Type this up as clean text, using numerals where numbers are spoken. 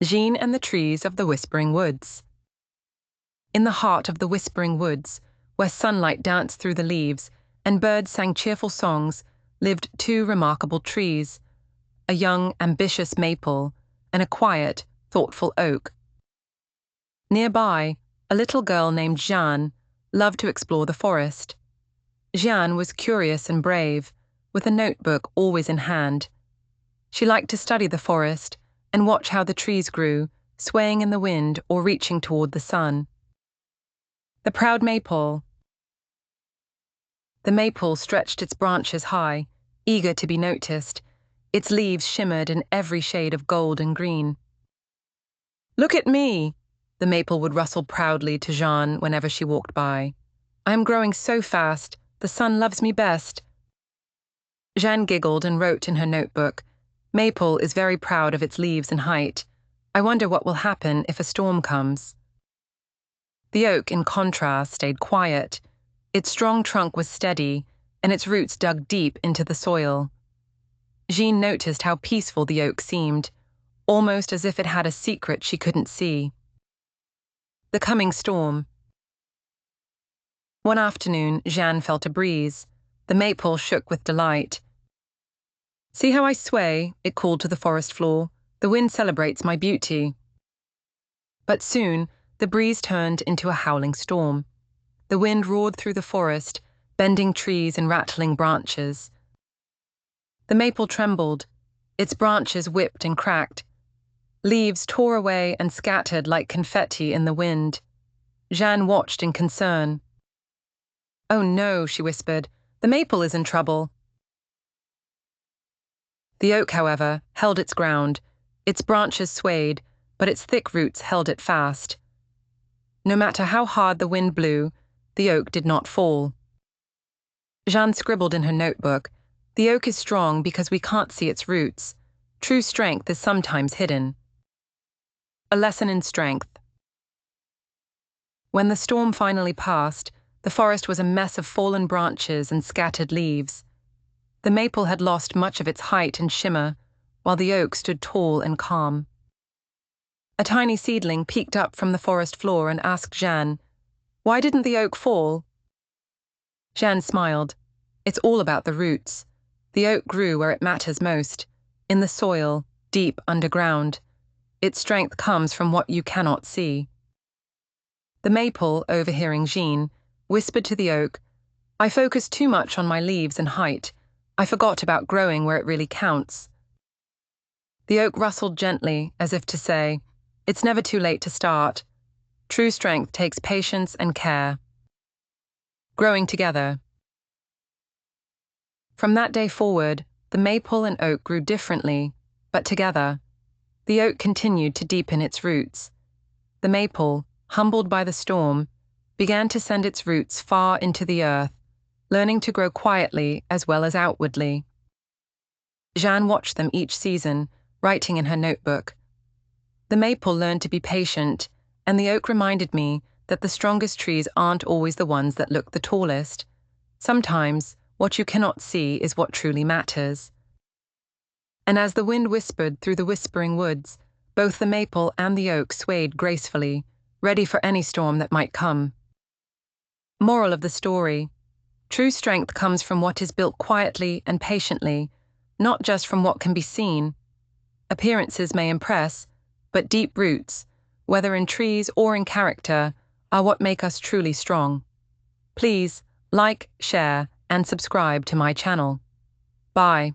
Jeanne and the Trees of the Whispering Woods. In the heart of the Whispering Woods, where sunlight danced through the leaves and birds sang cheerful songs, lived two remarkable trees, a young, ambitious maple and a quiet, thoughtful oak. Nearby, a little girl named Jeanne loved to explore the forest. Jeanne was curious and brave, with a notebook always in hand. She liked to study the forest and watch how the trees grew, swaying in the wind or reaching toward the sun. The proud maple. The maple stretched its branches high, eager to be noticed. Its leaves shimmered in every shade of gold and green. "Look at me!" the maple would rustle proudly to Jeanne whenever she walked by. "I am growing so fast, the sun loves me best." Jeanne giggled and wrote in her notebook, "Maple is very proud of its leaves and height. I wonder what will happen if a storm comes." The oak, in contrast, stayed quiet. Its strong trunk was steady, and its roots dug deep into the soil. Jeanne noticed how peaceful the oak seemed, almost as if it had a secret she couldn't see. The coming storm. One afternoon, Jeanne felt a breeze. The maple shook with delight. "See how I sway," it called to the forest floor. "The wind celebrates my beauty." But soon, the breeze turned into a howling storm. The wind roared through the forest, bending trees and rattling branches. The maple trembled. Its branches whipped and cracked. Leaves tore away and scattered like confetti in the wind. Jeanne watched in concern. "Oh no," she whispered, "the maple is in trouble." The oak, however, held its ground. Its branches swayed, but its thick roots held it fast. No matter how hard the wind blew, the oak did not fall. Jeanne scribbled in her notebook, "The oak is strong because we can't see its roots. True strength is sometimes hidden." A lesson in strength. When the storm finally passed, the forest was a mess of fallen branches and scattered leaves. The maple had lost much of its height and shimmer, while the oak stood tall and calm. A tiny seedling peeked up from the forest floor and asked Jeanne, "Why didn't the oak fall?" Jeanne smiled. "It's all about the roots. The oak grew where it matters most, in the soil, deep underground. Its strength comes from what you cannot see." The maple, overhearing Jeanne, whispered to the oak, "I focused too much on my leaves and height. I forgot about growing where it really counts." The oak rustled gently, as if to say, "It's never too late to start. True strength takes patience and care." Growing together. From that day forward, the maple and oak grew differently, but together. The oak continued to deepen its roots. The maple, humbled by the storm, began to send its roots far into the earth, learning to grow quietly as well as outwardly. Jeanne watched them each season, writing in her notebook. The maple learned to be patient, and the oak reminded me that the strongest trees aren't always the ones that look the tallest. Sometimes, what you cannot see is what truly matters. And as the wind whispered through the whispering woods, both the maple and the oak swayed gracefully, ready for any storm that might come. Moral of the story: true strength comes from what is built quietly and patiently, not just from what can be seen. Appearances may impress, but deep roots, whether in trees or in character, are what make us truly strong. Please like, share, and subscribe to my channel. Bye.